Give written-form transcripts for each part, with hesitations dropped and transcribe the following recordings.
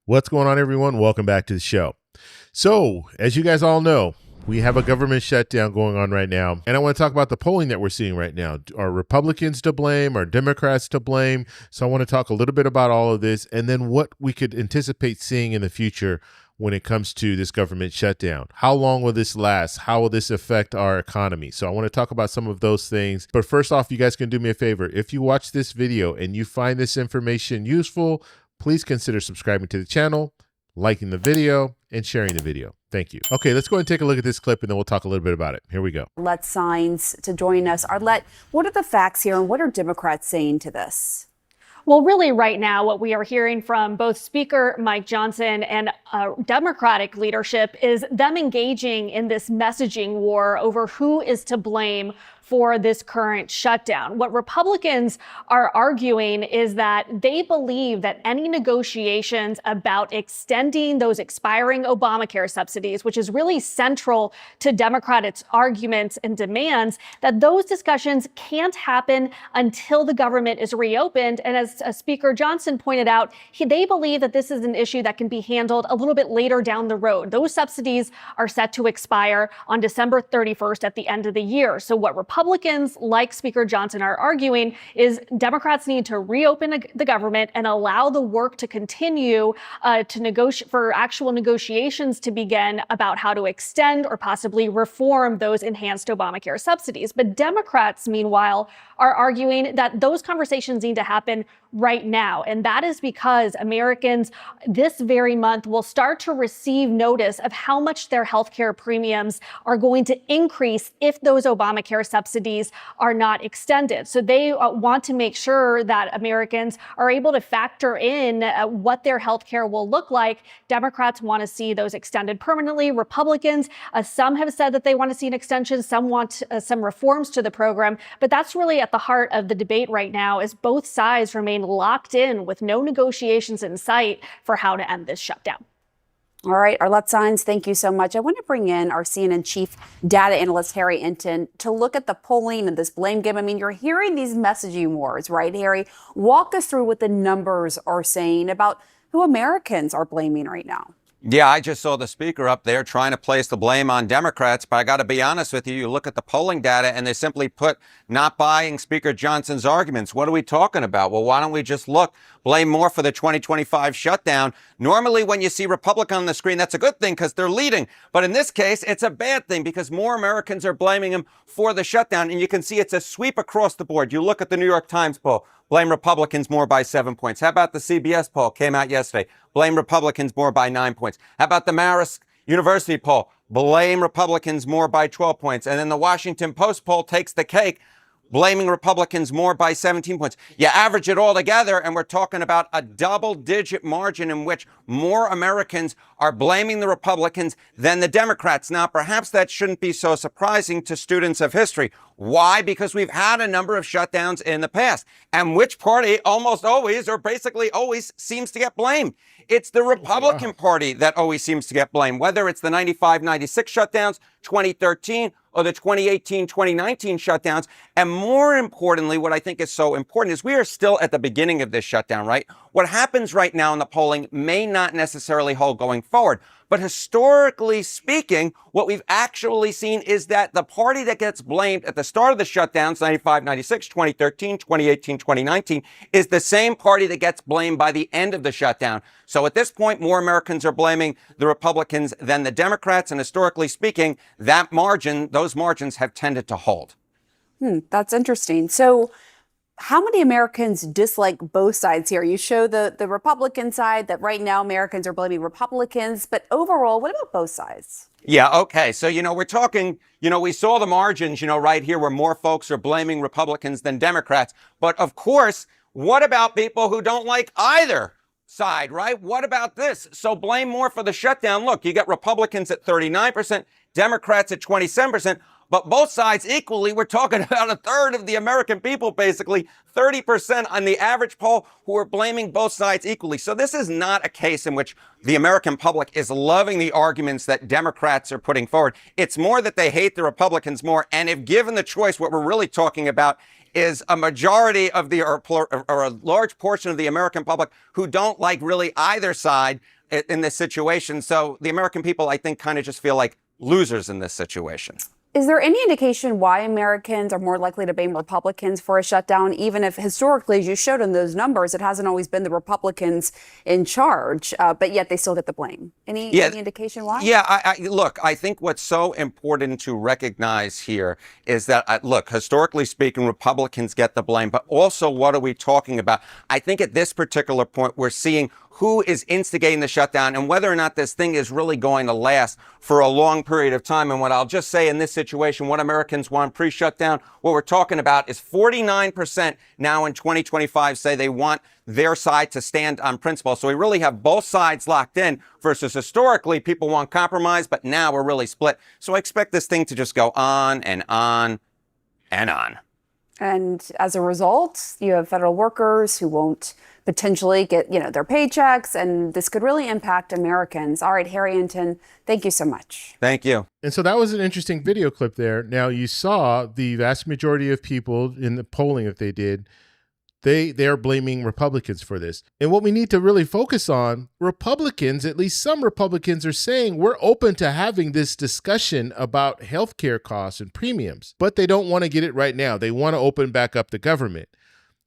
What's going on, everyone? Welcome back to the show. So, as you guys all know, we have a government shutdown going on right now, and I want to talk about the polling that we're seeing right now. Are Republicans to blame? Are Democrats to blame? So I want to talk a little bit about all of this, and then what we could anticipate seeing in the future when it comes to this government shutdown. How long will this last? How will this affect our economy? So I want to talk about some of those things. But first off, you guys can do me a favor. If you watch this video and you find this information useful, please consider subscribing to the channel, liking the video, and sharing the video. Thank you. Okay, let's go ahead and take a look at this clip, and then we'll talk a little bit about it. Here we go. Arlette Saenz to join us. Arlette, what are the facts here, and what are Democrats saying to this? Well, really right now, what we are hearing from both Speaker Mike Johnson and Democratic leadership is them engaging in this messaging war over who is to blame for this current shutdown. What Republicans are arguing is that they believe that any negotiations about extending those expiring Obamacare subsidies, which is really central to Democrats' arguments and demands, that those discussions can't happen until the government is reopened. And as Speaker Johnson pointed out, they believe that this is an issue that can be handled a little bit later down the road. Those subsidies are set to expire on December 31st at the end of the year. So what Republicans like Speaker Johnson are arguing is Democrats need to reopen the government and allow the work to continue to negotiate for actual negotiations to begin about how to extend or possibly reform those enhanced Obamacare subsidies. But Democrats, meanwhile, are arguing that those conversations need to happen right now. And that is because Americans this very month will start to receive notice of how much their healthcare premiums are going to increase if those Obamacare subsidies are not extended. So they want to make sure that Americans are able to factor in what their healthcare will look like. Democrats want to see those extended permanently. Republicans, some have said that they want to see an extension. Some want some reforms to the program. But that's really at the heart of the debate right now, as both sides remain locked in with no negotiations in sight for how to end this shutdown. All right, Arlette Saenz, thank you so much. I want to bring in our CNN chief data analyst, Harry Enton, to look at the polling and this blame game. I mean, you're hearing these messaging wars, right, Harry? Walk us through what the numbers are saying about who Americans are blaming right now. Yeah, I just saw the speaker up there trying to place the blame on Democrats, but I got to be honest with you, you look at the polling data and they simply put not buying Speaker Johnson's arguments. What are we talking about? Well, why don't we just blame more for the 2025 shutdown? Normally, when you see Republican on the screen, that's a good thing because they're leading. But in this case, it's a bad thing because more Americans are blaming him for the shutdown. And you can see it's a sweep across the board. You look at the New York Times poll. Blame Republicans more by 7 points. How about the CBS poll? Came out yesterday. Blame Republicans more by 9 points. How about the Marist University poll? Blame Republicans more by 12 points. And then the Washington Post poll takes the cake, blaming Republicans more by 17 points. You average it all together, and we're talking about a double-digit margin in which more Americans are blaming the Republicans than the Democrats. Now, perhaps that shouldn't be so surprising to students of history. Why? Because we've had a number of shutdowns in the past. And which party almost always, or basically always, seems to get blamed? It's the Republican Party that always seems to get blamed, whether it's the 95-96 shutdowns, 2013, or the 2018-2019 shutdowns. And more importantly, what I think is so important is we are still at the beginning of this shutdown, right? What happens right now in the polling may not necessarily hold going forward. But historically speaking, what we've actually seen is that the party that gets blamed at the start of the shutdowns, 95, 96, 2013, 2018, 2019, is the same party that gets blamed by the end of the shutdown. So at this point, more Americans are blaming the Republicans than the Democrats. And historically speaking, those margins have tended to hold. That's interesting. So how many Americans dislike both sides here? You show the Republican side that right now Americans are blaming Republicans, but overall, what about both sides? Yeah, okay. So, we're talking, we saw the margins, right here where more folks are blaming Republicans than Democrats. But of course, what about people who don't like either side, right? What about this? So blame more for the shutdown. Look, you got Republicans at 39%, Democrats at 27%. But both sides equally, we're talking about a third of the American people, basically 30% on the average poll, who are blaming both sides equally. So this is not a case in which the American public is loving the arguments that Democrats are putting forward. It's more that they hate the Republicans more. And if given the choice, what we're really talking about is a majority of or a large portion of the American public who don't like really either side, in this situation. So the American people, I think, kind of just feel like losers in this situation. Is there any indication why Americans are more likely to blame Republicans for a shutdown, even if historically, as you showed in those numbers, it hasn't always been the Republicans in charge, but yet they still get the blame? Any indication why? Yeah, look, I think what's so important to recognize here is that, look, historically speaking, Republicans get the blame, but also what are we talking about? I think at this particular point, we're seeing who is instigating the shutdown and whether or not this thing is really going to last for a long period of time. And what I'll just say in this situation, what Americans want pre-shutdown, what we're talking about is 49% now in 2025 say they want their side to stand on principle. So we really have both sides locked in versus historically people want compromise, but now we're really split. So I expect this thing to just go on and on and on. And as a result, you have federal workers who won't potentially get, their paychecks, and this could really impact Americans. All right, Harry Hinton, thank you so much. Thank you. And so that was an interesting video clip there. Now, you saw the vast majority of people in the polling that they did, they are blaming Republicans for this. And what we need to really focus on, Republicans, at least some Republicans, are saying we're open to having this discussion about healthcare costs and premiums, but they don't want to get it right now. They want to open back up the government.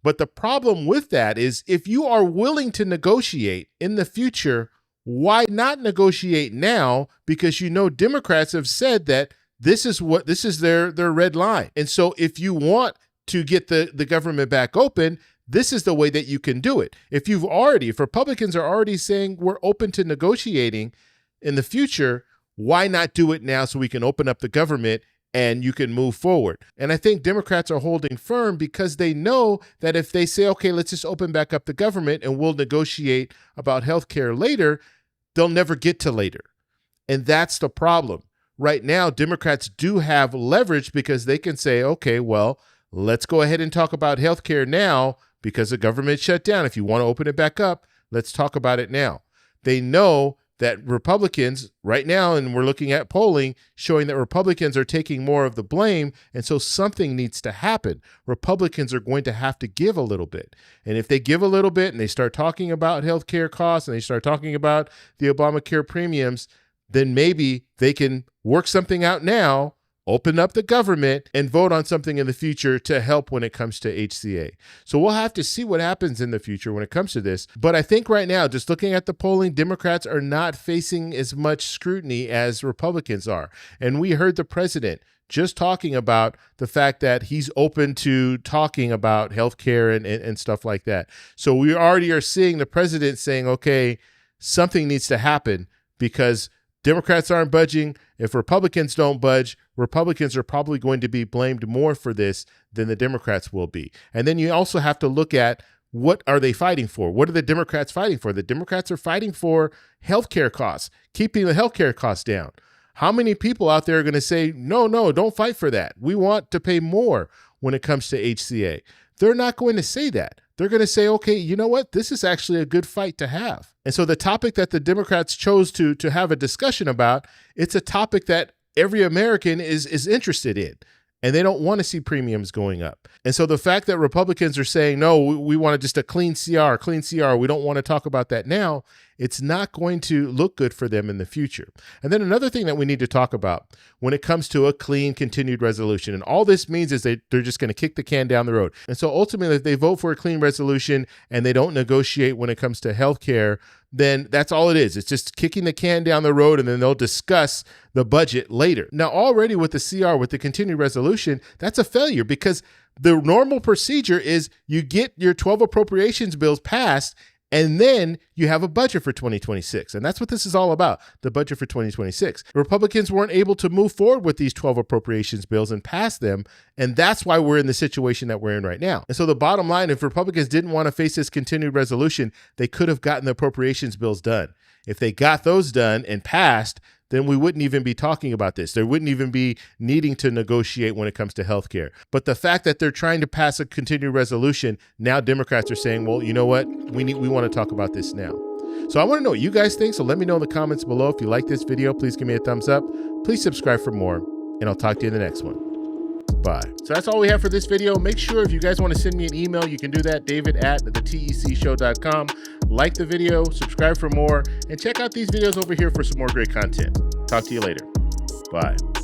But the problem with that is if you are willing to negotiate in the future, why not negotiate now? Because Democrats have said that this is their red line. And so if you want to get the government back open, this is the way that you can do it. If Republicans are already saying we're open to negotiating in the future, why not do it now so we can open up the government and you can move forward? And I think Democrats are holding firm because they know that if they say, okay, let's just open back up the government and we'll negotiate about health care later, they'll never get to later. And that's the problem. Right now, Democrats do have leverage because they can say, okay, well, let's go ahead and talk about health care now because the government shut down. If you want to open it back up, let's talk about it now. They know that Republicans right now, and we're looking at polling showing that Republicans are taking more of the blame, and so something needs to happen. Republicans are going to have to give a little bit. And if they give a little bit and they start talking about health care costs and they start talking about the Obamacare premiums, then maybe they can work something out now, open up the government, and vote on something in the future to help when it comes to HCA. So we'll have to see what happens in the future when it comes to this. But I think right now, just looking at the polling, Democrats are not facing as much scrutiny as Republicans are. And we heard the president just talking about the fact that he's open to talking about healthcare and stuff like that. So we already are seeing the president saying, okay, something needs to happen because Democrats aren't budging. If Republicans don't budge, Republicans are probably going to be blamed more for this than the Democrats will be. And then you also have to look at what are they fighting for? What are the Democrats fighting for? The Democrats are fighting for healthcare costs, keeping the healthcare costs down. How many people out there are going to say, no, don't fight for that. We want to pay more when it comes to HCA. They're not going to say that. They're going to say, okay, you know what? This is actually a good fight to have. And so the topic that the Democrats chose to have a discussion about, it's a topic that every American is interested in. And they don't want to see premiums going up. And so the fact that Republicans are saying, no, we want just a clean CR, we don't want to talk about that now, it's not going to look good for them in the future. And then another thing that we need to talk about when it comes to a clean continued resolution, and all this means is they're just going to kick the can down the road. And so ultimately, if they vote for a clean resolution and they don't negotiate when it comes to health care, then that's all it is. It's just kicking the can down the road, and then they'll discuss the budget later. Now, already with the CR, with the continued resolution, that's a failure because the normal procedure is you get your 12 appropriations bills passed, and then you have a budget for 2026. And that's what this is all about, the budget for 2026. Republicans weren't able to move forward with these 12 appropriations bills and pass them. And that's why we're in the situation that we're in right now. And so the bottom line, if Republicans didn't want to face this continued resolution, they could have gotten the appropriations bills done. If they got those done and passed, then we wouldn't even be talking about this. There wouldn't even be needing to negotiate when it comes to healthcare. But the fact that they're trying to pass a continued resolution, now Democrats are saying, well, you know what? We want to talk about this now. So I want to know what you guys think. So let me know in the comments below. If you like this video, please give me a thumbs up. Please subscribe for more, and I'll talk to you in the next one. Bye. So that's all we have for this video. Make sure if you guys want to send me an email, you can do that, david@thetecshow.com. like the video, subscribe for more, and check out these videos over here for some more great content. Talk to you later. Bye.